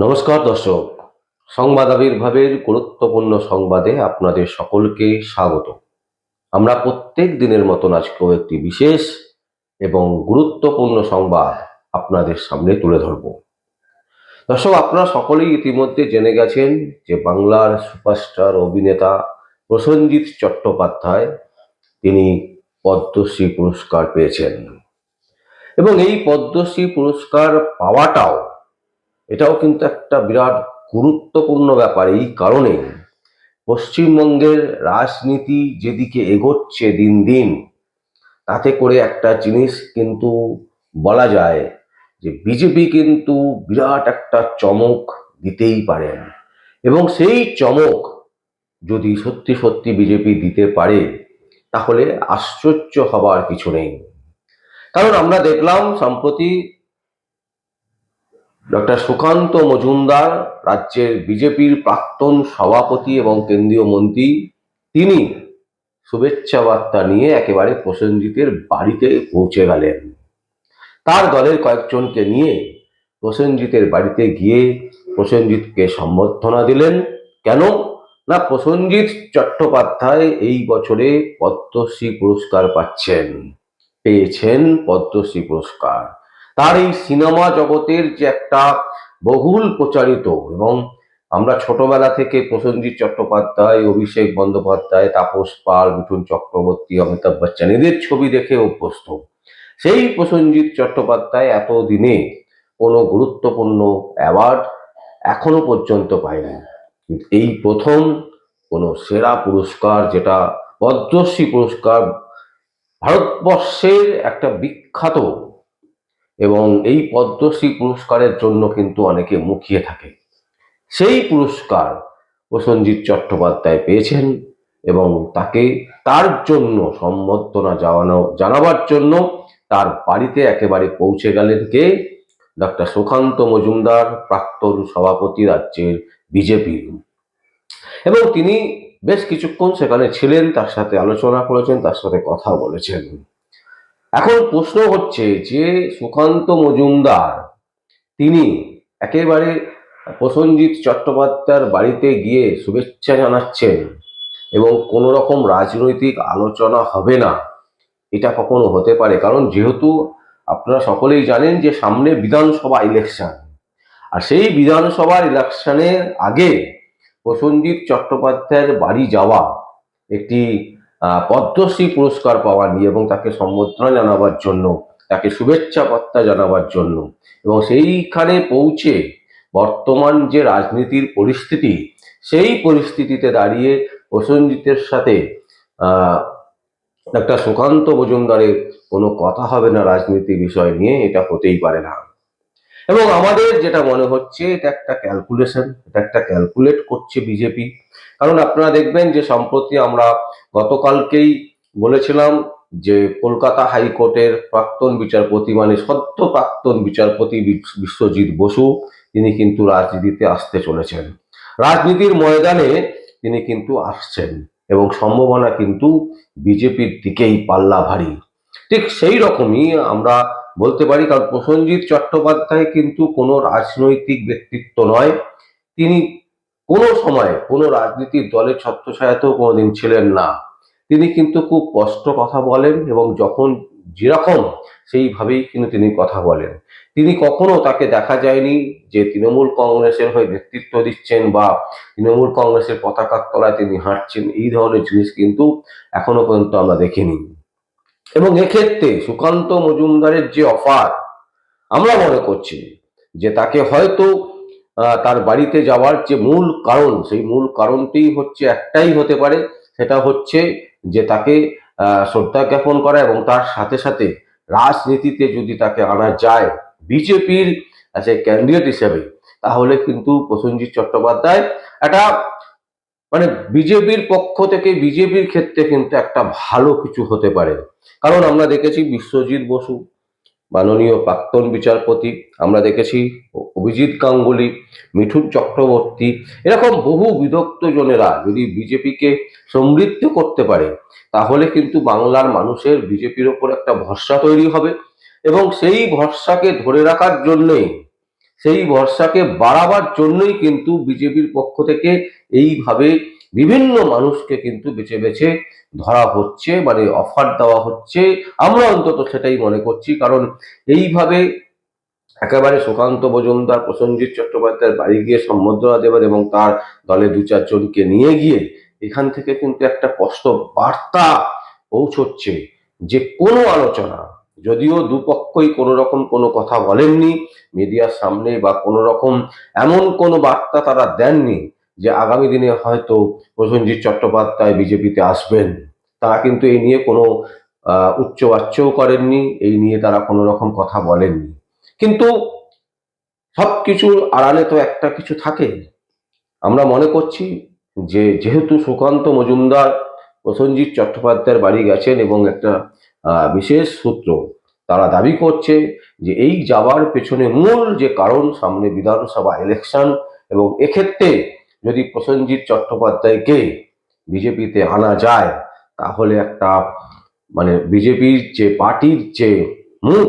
নমস্কার দর্শক, সংবাদ আবির্ভাবের গুরুত্বপূর্ণ সংবাদে আপনাদের সকলকে স্বাগত। আমরা প্রত্যেক দিনের মতন আজকেও একটি বিশেষ এবং গুরুত্বপূর্ণ সংবাদ আপনাদের সামনে তুলে ধরব। দর্শক, আপনারা সকলেই ইতিমধ্যে জেনে গেছেন যে বাংলার সুপারস্টার অভিনেতা প্রসেনজিৎ চট্টোপাধ্যায় তিনি পদ্মশ্রী পুরস্কার পেয়েছেন এবং এই পদ্মশ্রী পুরস্কার পাওয়াটাও এটাও কিন্তু একটা বিরাট গুরুত্বপূর্ণ ব্যাপার। এই কারণে পশ্চিমবঙ্গের রাজনীতি যেদিকে এগোচ্ছে দিন দিন, তাতে করে একটা জিনিস কিন্তু বলা যায় যে বিজেপি কিন্তু বিরাট একটা চমক দিতেই পারেন, এবং সেই চমক যদি সত্যি সত্যি বিজেপি দিতে পারে তাহলে আশ্চর্য হবার কিছু নেই। কারণ আমরা দেখলাম সম্প্রতি ডক্টর সুকান্ত মজুমদার, রাজ্যের বিজেপির প্রাক্তন সভাপতি এবং কেন্দ্রীয় মন্ত্রী, তিনি শুভেচ্ছা বার্তা নিয়ে একেবারে প্রসেনজিতের বাড়িতে পৌঁছে গেলেন। তার দলের কয়েকজনকে নিয়ে প্রসেনজিতের বাড়িতে গিয়ে প্রসেনজিৎকে সম্বর্ধনা দিলেন। কেন না, প্রসেনজিৎ চট্টোপাধ্যায় এই বছরে পদ্মশ্রী পুরস্কার পেয়েছেন পদ্মশ্রী পুরস্কার। তার এই সিনেমা জগতের যে একটা বহুল প্রচারিত, এবং আমরা ছোটবেলা থেকে প্রসেনজিৎ চট্টোপাধ্যায়, অভিষেক বন্দ্যোপাধ্যায়, তাপস পাল, মিঠুন চক্রবর্তী, অমিতাভ বচ্চন এদের ছবি দেখে অভ্যস্ত, সেই প্রসেনজিৎ চট্টোপাধ্যায় এতদিনে কোনো গুরুত্বপূর্ণ অ্যাওয়ার্ড এখনো পর্যন্ত পায়নি। কিন্তু এই প্রথম কোনো সেরা পুরস্কার, যেটা পদ্মশ্রী পুরস্কার, ভারতবর্ষের একটা বিখ্যাত, এবং এই পদ্মশ্রী পুরস্কারের জন্য কিন্তু অনেকে মুখিয়ে থাকে, সেই পুরস্কার প্রসেনজিৎ চট্টোপাধ্যায় পেয়েছেন। এবং তাকে তার জন্য সম্বর্ধনা জানাবার জন্য তার বাড়িতে একেবারে পৌঁছে গেলেন কে? ডক্টর সুকান্ত মজুমদার, প্রাক্তন সভাপতি রাজ্যের বিজেপি। এবং তিনি বেশ কিছুক্ষণ সেখানে ছিলেন, তার সাথে আলোচনা করেছেন, তার সাথে কথা বলেছেন। এখন প্রশ্ন হচ্ছে যে সুকান্ত মজুমদার তিনি একেবারে প্রসেনজিৎ চট্টোপাধ্যায়ের বাড়িতে গিয়ে শুভেচ্ছা জানাচ্ছেন এবং কোনো রকম রাজনৈতিক আলোচনা হবে না, এটা কখনো হতে পারে? কারণ যেহেতু আপনারা সকলেই জানেন যে সামনে বিধানসভা ইলেকশন, আর সেই বিধানসভার ইলেকশনের আগে প্রসেনজিৎ চট্টোপাধ্যায়ের বাড়ি যাওয়া একটি পদ্মশ্রী পুরস্কার পাওয়া নিয়ে, এবং তাকে সম্বর্ধনা জানাবার জন্য, তাকে শুভেচ্ছা বার্তা জানাবার জন্য, এবং সেইখানে পৌঁছে বর্তমান যে রাজনীতির পরিস্থিতি, সেই পরিস্থিতিতে দাঁড়িয়ে প্রসেনজিতের সাথে একটা সুকান্ত মজুমদারের কোনো কথা হবে না রাজনীতি বিষয় নিয়ে, এটা হতেই পারে না। এবং আমাদের যেটা মনে হচ্ছে এটা একটা ক্যালকুলেশন, এটা একটা ক্যালকুলেট করছে বিজেপি। কারণ আপনারা দেখবেন যে সম্প্রতি আমরা গতকালকেই বলেছিলাম যে কলকাতা হাইকোর্টের প্রাক্তন বিচারপতি, মানে সদ্য প্রাক্তন বিচারপতি বিশ্বজিৎ বসু, তিনি কিন্তু রাজনীতিতে আসতে চলেছেন, রাজনীতির ময়দানে তিনি কিন্তু আসছেন, এবং সম্ভাবনা কিন্তু বিজেপির দিকেই পাল্লা ভারী। ঠিক সেই রকমই আমরা বলতে পারি, কারণ প্রসেনজিৎ চট্টোপাধ্যায় কিন্তু কোনো রাজনৈতিক ব্যক্তিত্ব নয়, তিনি কোনো সময় কোনো রাজনীতির দলের ছত্রছায়াতেও কোনোদিন ছিলেন না। তিনি কিন্তু খুব স্পষ্ট কথা বলেন, এবং যখন যেরকম সেইভাবেই কিন্তু তিনি কথা বলেন। তিনি কখনো, তাকে দেখা যায়নি যে তৃণমূল কংগ্রেসের হয়ে নেতৃত্ব দিচ্ছেন বা তৃণমূল কংগ্রেসের পতাকার তলায় তিনি হাঁটছেন, এই ধরনের জিনিস কিন্তু এখনো পর্যন্ত আমরা দেখিনি। এবং এক্ষেত্রে সুকান্ত মজুমদারের যে অফার, আমরা মনে করছি যে তাকে হয়তো তার বাড়িতে যাওয়ার যে মূল কারণ, সেই মূল কারণটি হচ্ছে একটাই হতে পারে, সেটা হচ্ছে যে তাকে শ্রদ্ধা জ্ঞাপন করা, এবং তার সাথে সাথে রাজনীতিতে যদি তাকে আনা যায় বিজেপির ক্যান্ডিডেট হিসেবে, তাহলে কিন্তু প্রসেনজিৎ চট্টোপাধ্যায় একটা, মানে বিজেপির পক্ষ থেকে বিজেপির ক্ষেত্রে কিন্তু একটা ভালো কিছু হতে পারে। কারণ আমরা দেখেছি বিশ্বজিৎ বসু, মাননীয় প্রাক্তন বিচারপতি, আমরা দেখেছি অভিজিৎ গাঙ্গুলি, মিঠুন চক্রবর্তী, এরকম বহু বিদগ্ধ জনেরা যদি বিজেপিকে সমৃদ্ধ করতে পারে, তাহলে কিন্তু বাংলার মানুষের বিজেপির ওপর একটা ভরসা তৈরি হবে, এবং সেই ভরসাকে ধরে রাখার জন্যই সেই ভরসাকে বাড়াবার জন্যই কিন্তু বিজেপির পক্ষ থেকে এইভাবে বিভিন্ন মানুষকে কিন্তু বেছে বেছে ধরা হচ্ছে, মানে অফার দেওয়া হচ্ছে। আমরা অন্তত সেটাই মনে করছি, কারণ এইভাবে একেবারে সুকান্ত মজুমদার, প্রসেনজিৎ চট্টোপাধ্যায়ের বাড়ি গিয়ে সম্বর্ধনা দেবেন এবং তার দলে 2-4 জনকে নিয়ে গিয়ে এখান থেকে কিন্তু একটা স্পষ্ট বার্তা পৌঁছচ্ছে যে কোনো আলোচনা, যদিও দুপক্ষই কোনো রকম কোনো কথা বলেননি মিডিয়ার সামনে বা কোনো রকম এমন কোনো বার্তা তারা দেননি যে আগামী দিনে হয়তো প্রসেনজিৎ চট্টোপাধ্যায় বিজেপিতে আসবেন, তারা কিন্তু এই নিয়ে কোনো উচ্চবাচ্যও করেননি, এই নিয়ে তারা কোনো রকম কথা বলেননি। কিন্তু সবকিছুর আড়ালে তো একটা কিছু থাকে। আমরা মনে করছি যে যেহেতু সুকান্ত মজুমদার প্রসেনজিৎ চট্টোপাধ্যায়ের বাড়ি গেছেন এবং একটা বিশেষ সূত্র তারা দাবি করছে যে এই যাওয়ার পেছনে মূল যে কারণ সামনে বিধানসভা ইলেকশন, এবং এক্ষেত্রে যদি প্রসেনজিৎ চট্টোপাধ্যায়কে বিজেপিতে আনা যায় তাহলে একটা মানে বিজেপির যে পার্টির যে মুখ,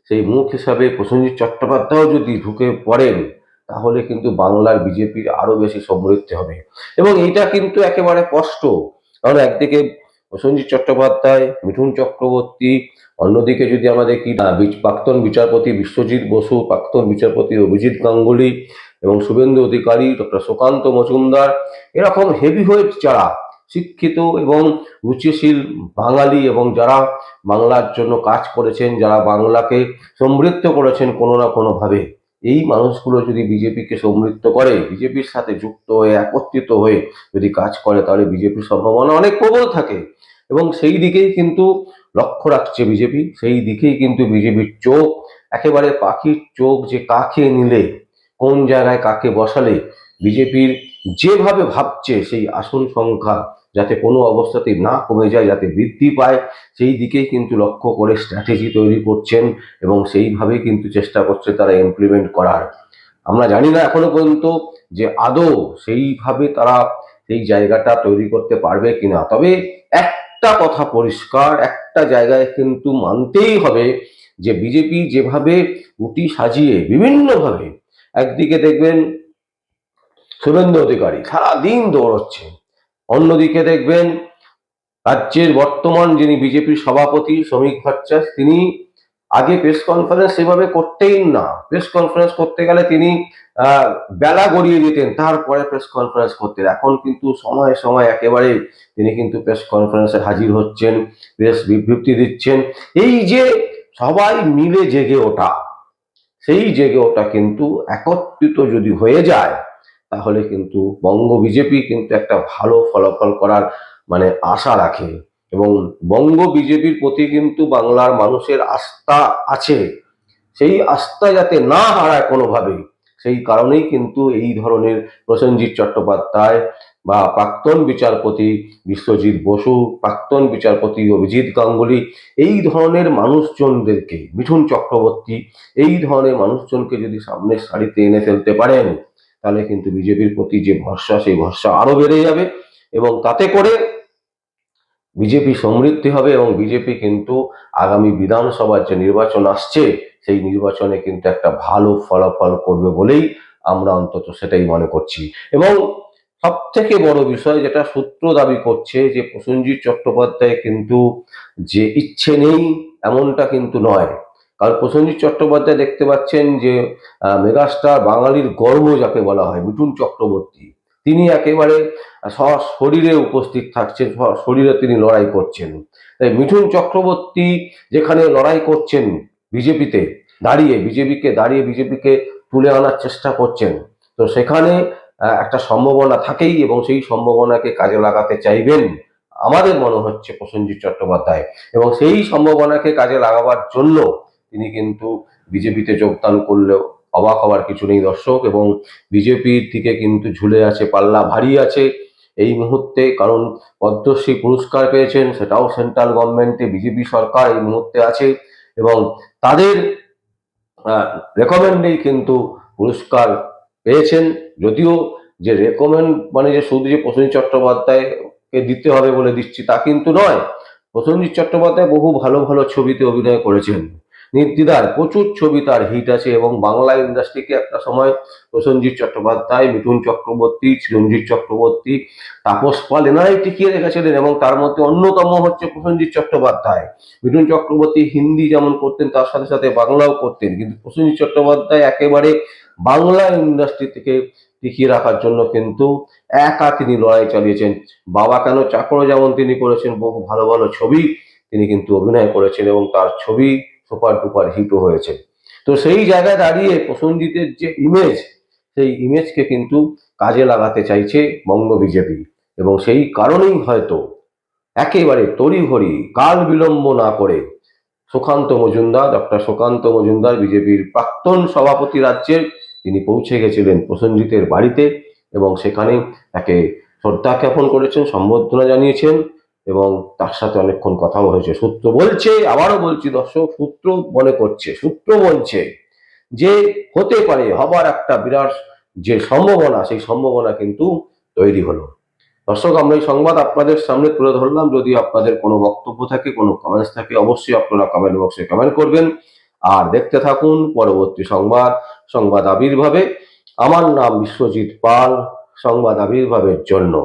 সেই মুখ হিসাবে প্রসেনজিৎ চট্টোপাধ্যায়ও যদি ঢুকে পড়েন তাহলে কিন্তু বাংলার বিজেপির আরো বেশি সমৃদ্ধি হবে। এবং এইটা কিন্তু একেবারে স্পষ্ট, কারণ একদিকে প্রসেনজিৎ চট্টোপাধ্যায়, মিঠুন চক্রবর্তী, অন্যদিকে যদি আমরা দেখি প্রাক্তন বিচারপতি বিশ্বজিৎ বসু, প্রাক্তন বিচারপতি অভিজিৎ গাঙ্গুলি এবং শুভেন্দু অধিকারী, ডক্টর সুকান্ত মজুমদার, এরকম হেভিওয়েট যারা শিক্ষিত এবং রুচিশীল বাঙালি এবং যারা বাংলার জন্য কাজ করেছেন, যারা বাংলাকে সমৃদ্ধ করেছেন কোনো না কোনোভাবে, এই মানুষগুলো যদি বিজেপিকে সমৃদ্ধ করে, বিজেপির সাথে যুক্ত হয়ে একত্রিত হয়ে যদি কাজ করে, তাহলে বিজেপির সম্ভাবনা অনেক প্রবল থাকে। এবং সেই দিকেই কিন্তু লক্ষ্য রাখছে বিজেপি, সেই দিকেই কিন্তু বিজেপির চোখ, একেবারে পাখির চোখ, যে কাকে নিলে কোন জায়গায় কাকে বসালে বিজেপির যেভাবে ভাবছে সেই আসন সংখ্যা যাতে কোনো অবস্থাতেই না কমে যায়, যাতে বৃদ্ধি পায়, সেই দিকেই কিন্তু লক্ষ্য করে স্ট্র্যাটেজি তৈরি করছেন এবং সেইভাবেই কিন্তু চেষ্টা করছে তারা ইমপ্লিমেন্ট করার। আমরা জানি না এখনো পর্যন্ত যে আদৌ সেইভাবে তারা সেই জায়গাটা তৈরি করতে পারবে কিনা, তবে একটা কথা পরিষ্কার, একটা জায়গায় কিন্তু মানতেই হবে যে বিজেপি যেভাবে গুটি সাজিয়ে বিভিন্নভাবে, একদিকে দেখবেন শুভেন্দু অধিকারী সারাদিন দৌড়চ্ছে, অন্যদিকে দেখবেন রাজ্যের বর্তমান যিনি বিজেপির সভাপতি শ্রমিক ভট্টাচার্য, তিনি আগে প্রেস কনফারেন্স সেভাবে করতেই না, প্রেস কনফারেন্স করতে গেলে তিনি বেলা গড়িয়ে দিতেন, তারপরে প্রেস কনফারেন্স করতেন। এখন কিন্তু সময় সময় একেবারে তিনি কিন্তু প্রেস কনফারেন্সে হাজির হচ্ছেন, প্রেস বিবৃতি দিচ্ছেন। এই যে সবাই মিলে জেগে ওঠা, সেই জেগে ওঠা কিন্তু একত্রিত যদি হয়ে যায় তাহলে কিন্তু বঙ্গ বিজেপি কিন্তু একটা ভালো ফলাফল করার মানে আশা রাখে। এবং বঙ্গ বিজেপির প্রতি কিন্তু বাংলার মানুষের আস্থা আছে, সেই আস্থা যাতে না হারায় কোনোভাবে, সেই কারণেই কিন্তু এই ধরনের প্রসেনজিৎ চট্টোপাধ্যায় বা প্রাক্তন বিচারপতি বিশ্বজিৎ বসু, প্রাক্তন বিচারপতি অভিজিৎ গাঙ্গুলি, এই ধরনের মানুষজনদেরকে, মিঠুন চক্রবর্তী, এই ধরনের মানুষজনকে যদি সামনের সারিতে এনে ফেলতে পারেন তাহলে কিন্তু বিজেপির প্রতি যে ভরসা, সেই ভরসা আরো বেড়ে যাবে এবং তাতে করে বিজেপি সমৃদ্ধি হবে এবং বিজেপি কিন্তু আগামী বিধানসভার যে নির্বাচন আসছে সেই নির্বাচনে কিন্তু একটা ভালো ফলাফল করবে বলেই আমরা অন্তত সেটাই মনে করছি। এবং সব থেকে বড় বিষয় যেটা সূত্র দাবি করছে যে প্রসেনজিৎ চট্টোপাধ্যায় কিন্তু যে ইচ্ছে নেই এমনটা কিন্তু নয়, কারণ প্রসেনজিৎ চট্টোপাধ্যায় দেখতে পাচ্ছেন যে মেগাস্টার, বাঙালির গর্ব যাকে বলা হয় মিঠুন চক্রবর্তী, তিনি একেবারে শরীরে উপস্থিত থাকছেন, শরীরে তিনি লড়াই করছেন। তাই মিঠুন চক্রবর্তী যেখানে লড়াই করছেন বিজেপিতে দাঁড়িয়ে, বিজেপিকে তুলে আনার চেষ্টা করছেন, তো সেখানে একটা সম্ভাবনা থাকেই এবং সেই সম্ভাবনাকে কাজে লাগাতে চাইবেন আমাদের মনে হচ্ছে প্রসেনজিৎ চট্টোপাধ্যায়, এবং সেই সম্ভাবনাকে কাজে লাগাবার জন্য তিনি কিন্তু বিজেপিতে যোগদান করলেও অবাক হওয়ার কিছু নেই দর্শক। এবং বিজেপির দিকে কিন্তু ঝুলে আছে, পাল্লা ভারী আছে এই মুহূর্তে, কারণ পদ্মশ্রী পুরস্কার পেয়েছেন, সেটাও সেন্ট্রাল গভর্নমেন্টে বিজেপি সরকার এই মুহূর্তে আছে এবং তাদের রেকমেন্ডেই কিন্তু পুরস্কার পেয়েছেন। যদিও যে রেকমেন্ড মানে যে শুধু যে প্রসেনজিৎ চট্টোপাধ্যায়কে দিতে হবে বলে দিচ্ছি তা কিন্তু নয়, প্রসেনজিৎ চট্টোপাধ্যায় বহু ভালো ভালো ছবিতে অভিনয় করেছেন, নির্দ্বিধায় প্রচুর ছবি তার হিট আছে এবং বাংলা ইন্ডাস্ট্রিকে একটা সময় প্রসেনজিৎ চট্টোপাধ্যায়, মিঠুন চক্রবর্তী, চিরঞ্জিত চক্রবর্তী, তাপস পাল এনারাই টিকিয়ে রেখেছিলেন এবং তার মধ্যে অন্যতম হচ্ছে প্রসেনজিৎ চট্টোপাধ্যায়। মিঠুন চক্রবর্তী হিন্দি যেমন করতেন তার সাথে সাথে বাংলাও করতেন, কিন্তু প্রসেনজিৎ চট্টোপাধ্যায় একেবারে বাংলা ইন্ডাস্ট্রি থেকে টিকিয়ে রাখার জন্য কিন্তু একা তিনি লড়াই চালিয়েছেন। বাবা কেন চাকরও যেমন তিনি করেছেন, বহু ভালো ভালো ছবি তিনি কিন্তু অভিনয় করেছেন এবং তার ছবি সুপার ডুপার হিটও হয়েছে। তো সেই জায়গায় দাঁড়িয়ে প্রসেনজিতের যে ইমেজ, সেই ইমেজকে কিন্তু কাজে লাগাতে চাইছে বঙ্গ বিজেপি এবং সেই কারণেই হয়তো একেবারে তড়িঘড়ি কাল বিলম্ব না করে ডক্টর সুকান্ত মজুমদার বিজেপির প্রাক্তন সভাপতি রাজ্যের, তিনি পৌঁছে গেছিলেন প্রসেনজিতের বাড়িতে এবং সেখানে তাকে শ্রদ্ধা জ্ঞাপন করেছেন, সম্বর্ধনা জানিয়েছেন এবং তার সাথে অনেকক্ষণ কথাও হয়েছে। সূত্র বলছে, আবারও বলছি দর্শক, সূত্র মনে করছে, সূত্র বলছে যে হতে পারে, হবার একটা বিরাট যে সম্ভাবনা, সেই সম্ভাবনা কিন্তু তৈরি হলো। দর্শক, আমরা এই সংবাদ আপনাদের সামনে তুলে ধরলাম। যদি আপনাদের কোনো বক্তব্য থাকে, কোনো কমেন্টস থাকে, অবশ্যই আপনারা কমেন্ট বক্সে কমেন্ট করবেন। আর দেখতে থাকুন পরবর্তী সংবাদ, সংবাদ আবির্ভাবে। আমার নাম বিশ্বজিৎ পাল, সংবাদ আবির্ভাবের জন্য।